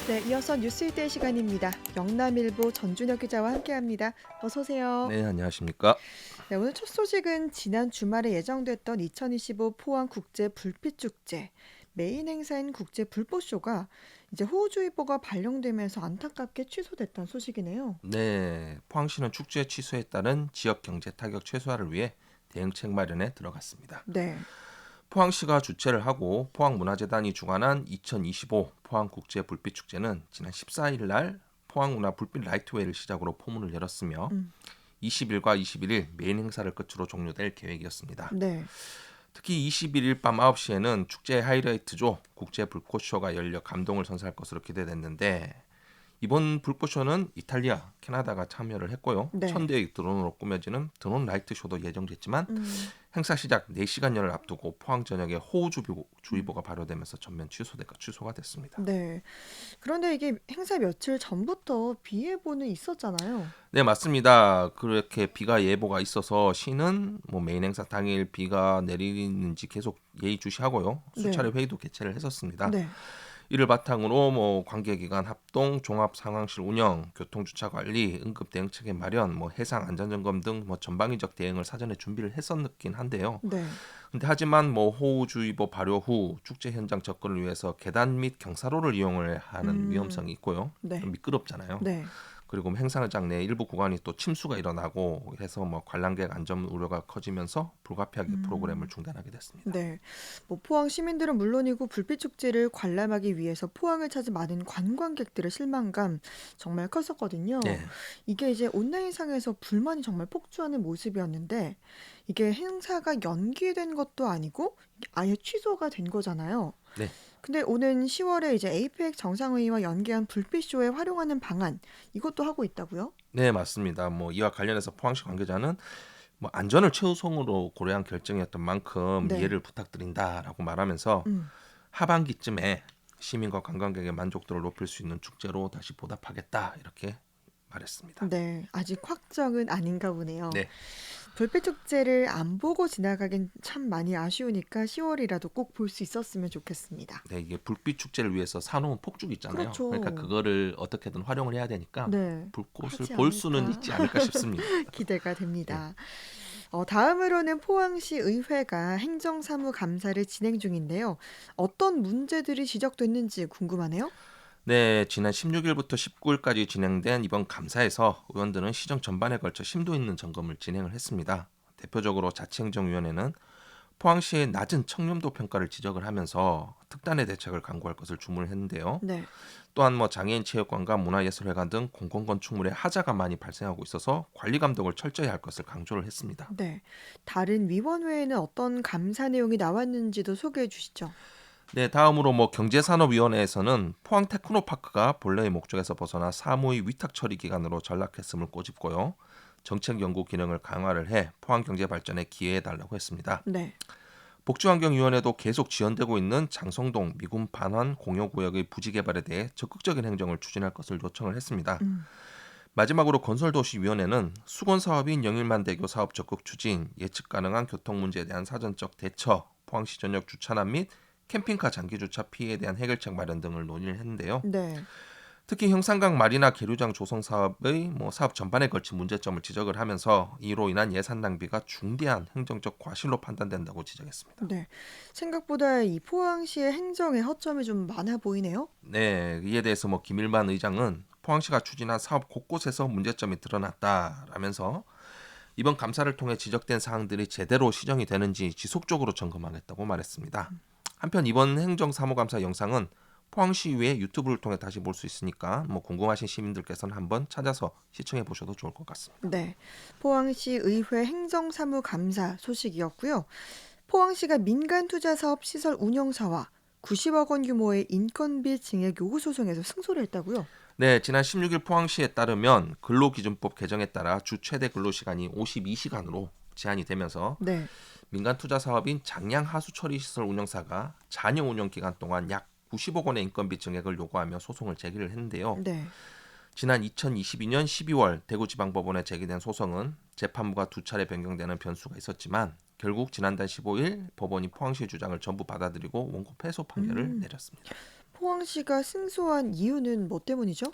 네, 이어서 뉴스이데이 시간입니다. 영남일보 전준혁 기자와 함께합니다. 어서 오세요. 네, 안녕하십니까? 네, 오늘 첫 소식은 지난 주말에 예정됐던 2025 포항 국제 불빛 축제 메인 행사인 국제 불꽃쇼가 이제 호우주의보가 발령되면서 안타깝게 취소됐다는 소식이네요. 네, 포항시는 축제 취소에 따른 지역 경제 타격 최소화를 위해 대응책 마련에 들어갔습니다. 네. 포항시가 주최를 하고 포항문화재단이 주관한 2025 포항 국제 불빛 축제는 지난 14일 날 포항문화 불빛 라이트웨이를 시작으로 포문을 열었으며 음, 20일과 21일 메인 행사를 끝으로 종료될 계획이었습니다. 네. 특히 21일 밤 9시에는 축제의 하이라이트죠. 국제 불꽃쇼가 열려 감동을 선사할 것으로 기대됐는데 이번 불꽃쇼는 이탈리아, 캐나다가 참여를 했고요. 네. 1000대의 드론으로 꾸며지는 드론 라이트 쇼도 예정됐지만 음, 행사 시작 4시간여를 앞두고 포항 전역에 호우주의보가 발효되면서 전면 취소가 됐습니다. 네. 그런데 이게 행사 며칠 전부터 비 예보는 있었잖아요. 네, 맞습니다. 그렇게 비가 예보가 있어서 시는 메인 행사 당일 비가 내리는지 계속 예의주시하고요. 수차례 네. 회의도 개최를 했었습니다. 네. 이를 바탕으로 관계기관 합동, 종합상황실 운영, 교통주차 관리, 응급 대응체계 마련, 해상 안전점검 등 전방위적 대응을 사전에 준비를 했었긴 한데요. 네. 근데 하지만 호우주의보 발효 후 축제 현장 접근을 위해서 계단 및 경사로를 이용을 하는 음, 위험성이 있고요. 좀 네. 미끄럽잖아요. 네. 그리고 행사장 내 일부 구간이 또 침수가 일어나고 해서 관람객 안전 우려가 커지면서 불가피하게 프로그램을 음. 중단하게 됐습니다. 네. 뭐 포항 시민들은 물론이고 불빛 축제를 관람하기 위해서 포항을 찾은 많은 관광객들의 실망감 정말 컸었거든요. 네, 이게 이제 온라인상에서 불만이 정말 폭주하는 모습이었는데 이게 행사가 연기된 것도 아니고 아예 취소가 된 거잖아요. 네, 근데 오는 10월에 이제 에이펙 정상회의와 연계한 불빛쇼에 활용하는 방안 이것도 하고 있다고요? 네, 맞습니다. 이와 관련해서 포항시 관계자는 안전을 최우선으로 고려한 결정이었던 만큼 네. 이해를 부탁드린다라고 말하면서 음. 하반기쯤에 시민과 관광객의 만족도를 높일 수 있는 축제로 다시 보답하겠다 이렇게 말했습니다. 네. 아직 확정은 아닌가 보네요. 네, 불빛 축제를 안 보고 지나가긴 참 많이 아쉬우니까 10월이라도 꼭 볼 수 있었으면 좋겠습니다. 네, 이게 불빛 축제를 위해서 사놓은 폭죽 있잖아요. 그러니까 그렇죠. 그거를 어떻게든 활용을 해야 되니까 네. 불꽃을 하지 볼 수는 않을까 있지 않을까 싶습니다. 기대가 네. 됩니다. 다음으로는 포항시 의회가 행정사무감사를 진행 중인데요. 어떤 문제들이 지적됐는지 궁금하네요. 네, 지난 16일부터 19일까지 진행된 이번 감사에서 의원들은 시정 전반에 걸쳐 심도 있는 점검을 진행을 했습니다. 대표적으로 자치행정위원회는 포항시의 낮은 청렴도 평가를 지적을 하면서 특단의 대책을 강구할 것을 주문을 했는데요. 네. 또한 장애인 체육관과 문화예술회관 등 공공건축물에 하자가 많이 발생하고 있어서 관리 감독을 철저히 할 것을 강조를 했습니다. 네. 다른 위원회에는 어떤 감사 내용이 나왔는지도 소개해 주시죠. 네, 다음으로 경제산업위원회에서는 포항 테크노파크가 본래의 목적에서 벗어나 사무의 위탁 처리 기관으로 전락했음을 꼬집고요. 정책 연구 기능을 강화를 해 포항 경제 발전에 기여해 달라고 했습니다. 네. 복지환경위원회도 계속 지연되고 있는 장성동 미군 반환 공여구역의 부지 개발에 대해 적극적인 행정을 추진할 것을 요청을 했습니다. 음. 마지막으로 건설도시위원회는 수건 사업인 영일만대교 사업 적극 추진, 예측 가능한 교통 문제에 대한 사전적 대처, 포항시 전역 주차난 및 캠핑카 장기 주차 피해에 대한 해결책 마련 등을 논의를 했는데요. 네. 특히 형산강 마리나 계류장 조성 사업의 사업 전반에 걸친 문제점을 지적을 하면서 이로 인한 예산 낭비가 중대한 행정적 과실로 판단된다고 지적했습니다. 네. 생각보다 이 포항시의 행정에 허점이 좀 많아 보이네요. 네, 이에 대해서 김일만 의장은 포항시가 추진한 사업 곳곳에서 문제점이 드러났다라면서 이번 감사를 통해 지적된 사항들이 제대로 시정이 되는지 지속적으로 점검하겠다고 말했습니다. 한편 이번 행정사무감사 영상은 포항시의회 유튜브를 통해 다시 볼 수 있으니까 궁금하신 시민들께서는 한번 찾아서 시청해 보셔도 좋을 것 같습니다. 네. 포항시 의회 행정사무감사 소식이었고요. 포항시가 민간투자사업 시설 운영사와 90억 원 규모의 인건비 증액 요구 소송에서 승소를 했다고요? 네, 지난 16일 포항시에 따르면 근로기준법 개정에 따라 주 최대 근로시간이 52시간으로 제한이 되면서 네. 민간 투자 사업인 장량 하수 처리 시설 운영사가 잔여 운영 기간 동안 약 90억 원의 인건비 증액을 요구하며 소송을 제기를 했는데요. 네. 지난 2022년 12월 대구지방법원에 제기된 소송은 재판부가 두 차례 변경되는 변수가 있었지만 결국 지난달 15일 법원이 포항시 주장을 전부 받아들이고 원고 패소 판결을 음. 내렸습니다. 포항시가 승소한 이유는 뭐 때문이죠?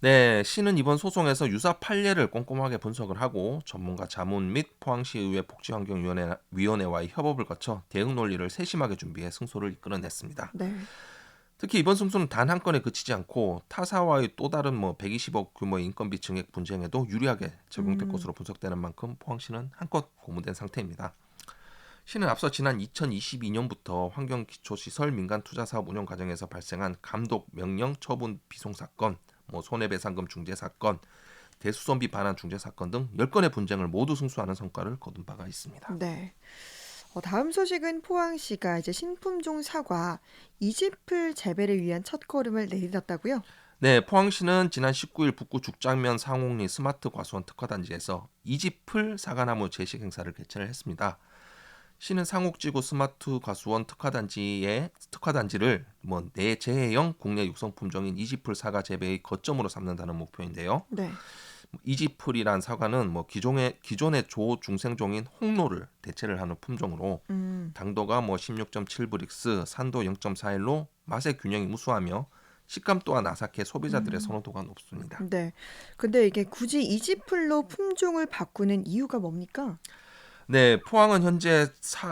네, 시는 이번 소송에서 유사 판례를 꼼꼼하게 분석을 하고 전문가 자문 및 포항시의회 복지환경위원회와의 협업을 거쳐 대응 논리를 세심하게 준비해 승소를 이끌어냈습니다. 네. 특히 이번 승소는 단 한 건에 그치지 않고 타사와의 또 다른 120억 규모의 인건비 증액 분쟁에도 유리하게 적용될 음, 것으로 분석되는 만큼 포항시는 한껏 고무된 상태입니다. 시는 앞서 지난 2022년부터 환경기초시설 민간투자사업 운영 과정에서 발생한 감독 명령 처분 비송 사건, 손해배상금 중재 사건, 대수선비 반환 중재 사건 등 10건의 분쟁을 모두 승소하는 성과를 거둔 바가 있습니다. 네. 다음 소식은 포항시가 이제 신품종 사과 이지플 재배를 위한 첫걸음을 내딛었다고요? 네, 포항시는 지난 19일 북구 죽장면 상옥리 스마트 과수원 특화단지에서 이지플 사과나무 제식 행사를 개최를 했습니다. 시는 상옥지구 스마트 과수원 특화단지를 내재해형 국내 육성 품종인 이지풀 사과 재배의 거점으로 삼는다는 목표인데요. 네. 이지풀이란 사과는 기존의 조중생종인 홍로를 대체를 하는 품종으로 음, 당도가 16.7브릭스, 산도 0.41로 맛의 균형이 우수하며 식감 또한 아삭해 소비자들의 음, 선호도가 높습니다. 네. 근데 이게 굳이 이지플로 품종을 바꾸는 이유가 뭡니까? 네, 포항은 현재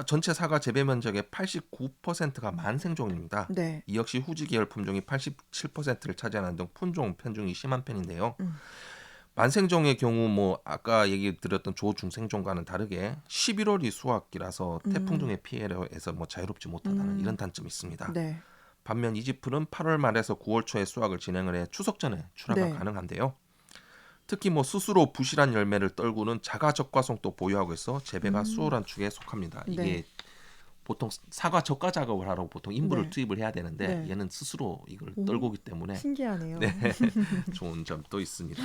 전체 사과 재배 면적의 89%가 만생종입니다. 네. 이 역시 후지 계열 품종이 87%를 차지하는 등 품종 편중이 심한 편인데요. 음, 만생종의 경우 아까 얘기 드렸던 조중생종과는 다르게 11월이 수확기라서 태풍 음, 등의 피해에서 자유롭지 못하다는 음, 이런 단점이 있습니다. 네. 반면 이지플은 8월 말에서 9월 초에 수확을 진행을 해 추석 전에 출하가 네. 가능한데요. 특히 스스로 부실한 열매를 떨구는 자가 적과성도 보유하고 있어 재배가 음, 수월한 축에 속합니다. 네. 이게 보통 사과 적과 작업을 하러 보통 인부를 네. 투입을 해야 되는데 네. 얘는 스스로 이걸 오, 떨구기 때문에 신기하네요. 네, 좋은 점도 있습니다.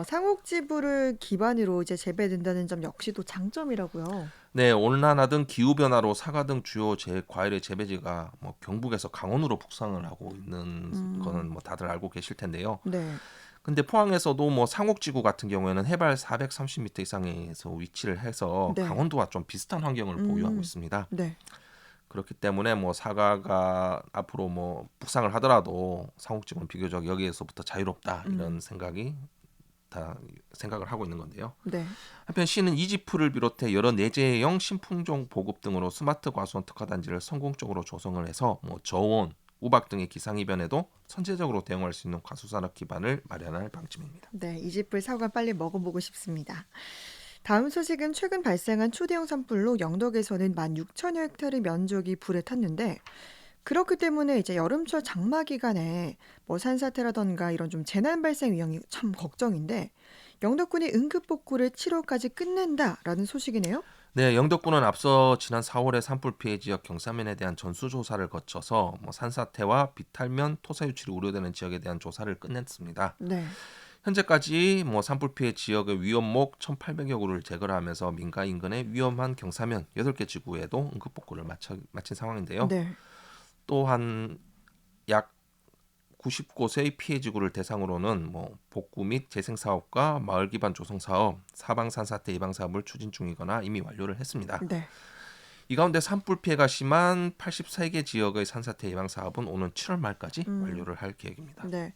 상옥지부를 기반으로 이제 재배된다는 점 역시도 장점이라고요. 네, 온난화 등 기후 변화로 사과 등 주요 과일의 재배지가 경북에서 강원으로 북상을 하고 있는 거는 음, 다들 알고 계실 텐데요. 네. 근데 포항에서도 상옥지구 같은 경우에는 해발 430m 이상에서 위치를 해서 네. 강원도와 좀 비슷한 환경을 보유하고 음, 있습니다. 네. 그렇기 때문에 사과가 앞으로 북상을 하더라도 상옥지구는 비교적 여기에서부터 자유롭다 음, 이런 생각을 하고 있는 건데요. 네. 한편 시는 이지프를 비롯해 여러 내재형 신품종 보급 등으로 스마트 과수원 특화단지를 성공적으로 조성을 해서 저온, 우박 등의 기상이변에도 선제적으로 대응할 수 있는 과수산업 기반을 마련할 방침입니다. 네. 이집불 사과 빨리 먹어보고 싶습니다. 다음 소식은 최근 발생한 초대형 산불로 영덕에서는 16,000여 헥타르 면적이 불에 탔는데 그렇기 때문에 이제 여름철 장마 기간에 뭐 산사태라던가 이런 좀 재난 발생 위험이 참 걱정인데 영덕군이 응급복구를 7월까지 끝낸다라는 소식이네요. 네, 영덕군은 앞서 지난 4월에 산불 피해 지역 경사면에 대한 전수조사를 거쳐서 산사태와 비탈면 토사 유출이 우려되는 지역에 대한 조사를 끝냈습니다. 네. 현재까지 산불 피해 지역의 위험목 1,800여 구를 제거를 하면서 민가 인근의 위험한 경사면 8개 지구에도 응급복구를 마친 상황인데요. 네. 또한 약 90곳의 피해 지구를 대상으로는 복구 및 재생 사업과 마을 기반 조성 사업, 사방 산사태 예방 사업을 추진 중이거나 이미 완료를 했습니다. 네. 이 가운데 산불 피해가 심한 83개 지역의 산사태 예방 사업은 오는 7월 말까지 음. 완료를 할 계획입니다. 네.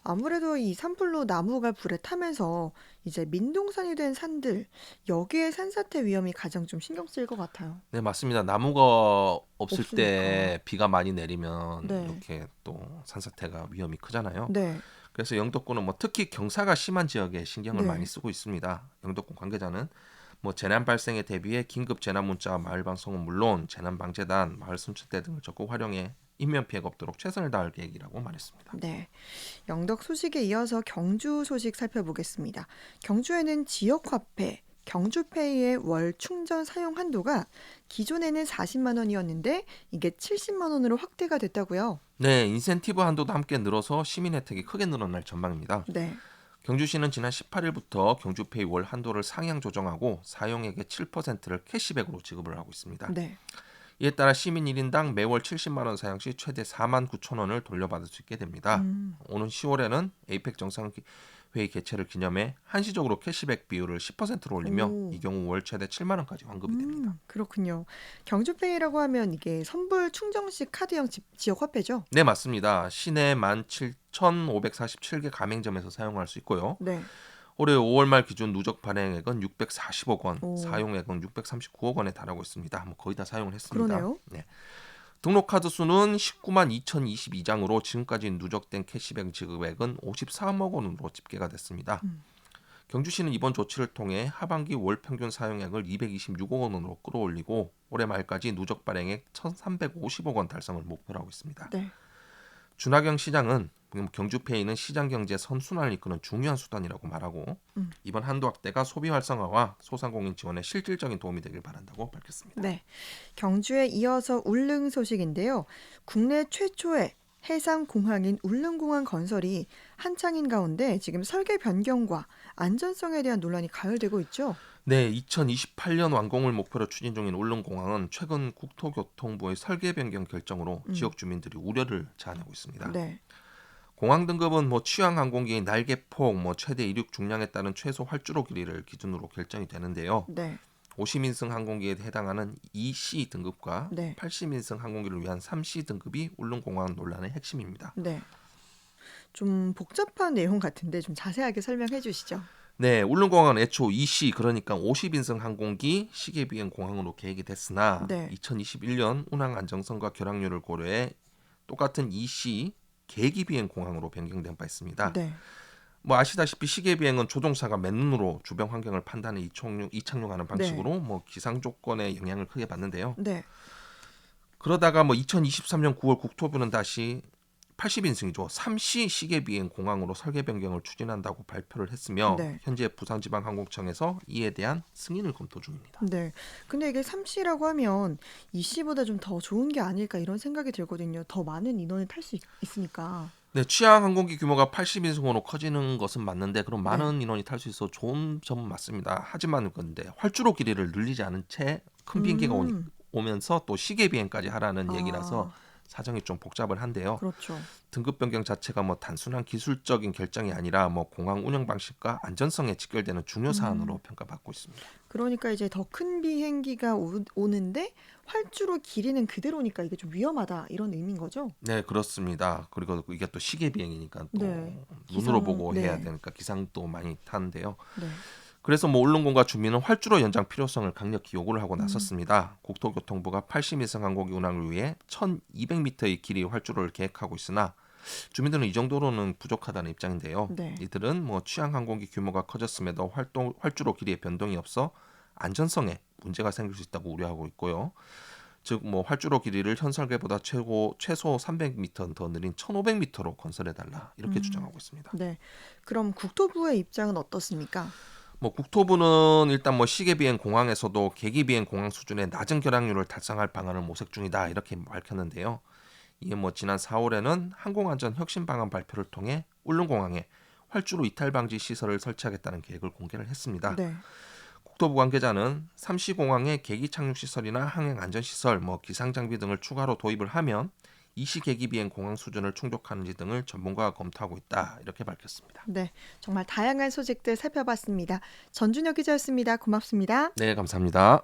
아무래도 이 산불로 나무가 불에 타면서 이제 민둥산이 된 산들 여기에 산사태 위험이 가장 좀 신경 쓰일 것 같아요. 네, 맞습니다. 나무가 없을 없으니까. 때 비가 많이 내리면 네. 이렇게 또 산사태가 위험이 크잖아요. 네. 그래서 영덕군은 특히 경사가 심한 지역에 신경을 많이 네. 쓰고 있습니다. 영덕군 관계자는 재난 발생에 대비해 긴급 재난 문자 마을 방송은 물론 재난 방재단, 마을 순찰대 등을 적극 활용해 인명 피해가 없도록 최선을 다할 계획이라고 말했습니다. 네. 영덕 소식에 이어서 경주 소식 살펴보겠습니다. 경주에는 지역 화폐 경주페이의 월 충전 사용 한도가 기존에는 40만 원이었는데 이게 70만 원으로 확대가 됐다고요. 네, 인센티브 한도도 함께 늘어서 시민 혜택이 크게 늘어날 전망입니다. 네. 경주시는 지난 18일부터 경주페이 월 한도를 상향 조정하고 사용액의 7%를 캐시백으로 지급을 하고 있습니다. 네. 이에 따라 시민 1인당 매월 70만 원 사용 시 최대 4만 9천 원을 돌려받을 수 있게 됩니다. 음. 오는 10월에는 에이펙 회의 개최를 기념해 한시적으로 캐시백 비율을 10%로 올리며 오. 이 경우 월 최대 7만 원까지 환급이 됩니다. 그렇군요. 경주페이라고 하면 이게 선불 충전식 카드형 지역 화폐죠? 네, 맞습니다. 시내 17,547개 가맹점에서 사용할 수 있고요. 네. 올해 5월 말 기준 누적 발행액은 640억 원, 오. 사용액은 639억 원에 달하고 있습니다. 뭐 거의 다 사용을 했습니다. 그러네요. 네. 등록 카드 수는 19만 2,022장으로 지금까지 누적된 캐시백 지급액은 53억 원으로 집계가 됐습니다. 음. 경주시는 이번 조치를 통해 하반기 월 평균 사용액을 226억 원으로 끌어올리고 올해 말까지 누적 발행액 1,350억 원 달성을 목표로 하고 있습니다. 네. 준하경 시장은 경주페이는 시장 경제 선순환을 이끄는 중요한 수단이라고 말하고 음. 이번 한도 확대가 소비 활성화와 소상공인 지원에 실질적인 도움이 되길 바란다고 밝혔습니다. 네. 경주에 이어서 울릉 소식인데요. 국내 최초의 해상 공항인 울릉공항 건설이 한창인 가운데 지금 설계 변경과 안전성에 대한 논란이 가열되고 있죠. 네, 2028년 완공을 목표로 추진 중인 울릉공항은 최근 국토교통부의 설계 변경 결정으로 음. 지역 주민들이 우려를 자아내고 있습니다. 네. 공항 등급은 취항 항공기의 날개폭, 최대 이륙 중량에 따른 최소 활주로 길이를 기준으로 결정이 되는데요. 네. 50인승 항공기에 해당하는 2C 등급과 네. 80인승 항공기를 위한 3C 등급이 울릉공항 논란의 핵심입니다. 네. 좀 복잡한 내용 같은데 좀 자세하게 설명해 주시죠. 네, 울릉공항은 애초 2C 그러니까 50인승 항공기 시계 비행 공항으로 계획이 됐으나 네. 2021년 운항 안정성과 결항률을 고려해 똑같은 2C 계기 비행 공항으로 변경된 바 있습니다. 네. 아시다시피 시계 비행은 조종사가 맨눈으로 주변 환경을 판단해 이착륙하는 방식으로 기상 조건에 영향을 크게 받는데요. 네. 그러다가 2023년 9월 국토부는 다시 80인승이죠. 3C 시계 비행 공항으로 설계 변경을 추진한다고 발표를 했으며 네. 현재 부산지방항공청에서 이에 대한 승인을 검토 중입니다. 네. 근데 이게 3C라고 하면 2C보다 좀 더 좋은 게 아닐까 이런 생각이 들거든요. 더 많은 인원이 탈 수 있으니까. 네, 취항 항공기 규모가 80인승으로 커지는 것은 맞는데 그럼 많은 인원이 탈 수 있어 좋은 점은 맞습니다. 하지만 근데 활주로 길이를 늘리지 않은 채 큰 비행기가 음. 오면서 또 시계 비행까지 하라는 얘기라서 아, 사정이 좀 복잡을 한데요. 그렇죠. 등급 변경 자체가 단순한 기술적인 결정이 아니라 공항 운영 방식과 안전성에 직결되는 중요 사안으로 평가받고 있습니다. 그러니까 이제 더 큰 비행기가 오는데 활주로 길이는 그대로니까 이게 좀 위험하다 이런 의미인 거죠? 네, 그렇습니다. 그리고 이게 또 시계 비행이니까 또 네. 눈으로 기상, 보고 해야 네. 되니까 기상도 많이 타는데요. 네. 그래서 울릉공과 주민은 활주로 연장 필요성을 강력히 요구를 하고 나섰습니다. 국토교통부가 80인승 항공기 운항을 위해 1,200m의 길이 활주로를 계획하고 있으나 주민들은 이 정도로는 부족하다는 입장인데요. 네. 이들은 취향 항공기 규모가 커졌음에도 활주로 길이에 변동이 없어 안전성에 문제가 생길 수 있다고 우려하고 있고요. 즉 활주로 길이를 현 설계보다 최소 300m 더 느린 1,500m로 건설해달라 이렇게 주장하고 있습니다. 네. 그럼 국토부의 입장은 어떻습니까? 국토부는 일단 시계 비행 공항에서도 계기 비행 공항 수준의 낮은 결항률을 달성할 방안을 모색 중이다 이렇게 밝혔는데요. 이게 지난 4월에는 항공안전 혁신 방안 발표를 통해 울릉공항에 활주로 이탈 방지 시설을 설치하겠다는 계획을 공개를 했습니다. 네. 국토부 관계자는 3시 공항에 계기 착륙 시설이나 항행 안전 시설, 기상 장비 등을 추가로 도입을 하면 2시 계기 비행 공항 수준을 충족하는지 등을 전문가가 검토하고 있다 이렇게 밝혔습니다. 네. 정말 다양한 소식들 살펴봤습니다. 전준혁 기자였습니다. 고맙습니다. 네, 감사합니다.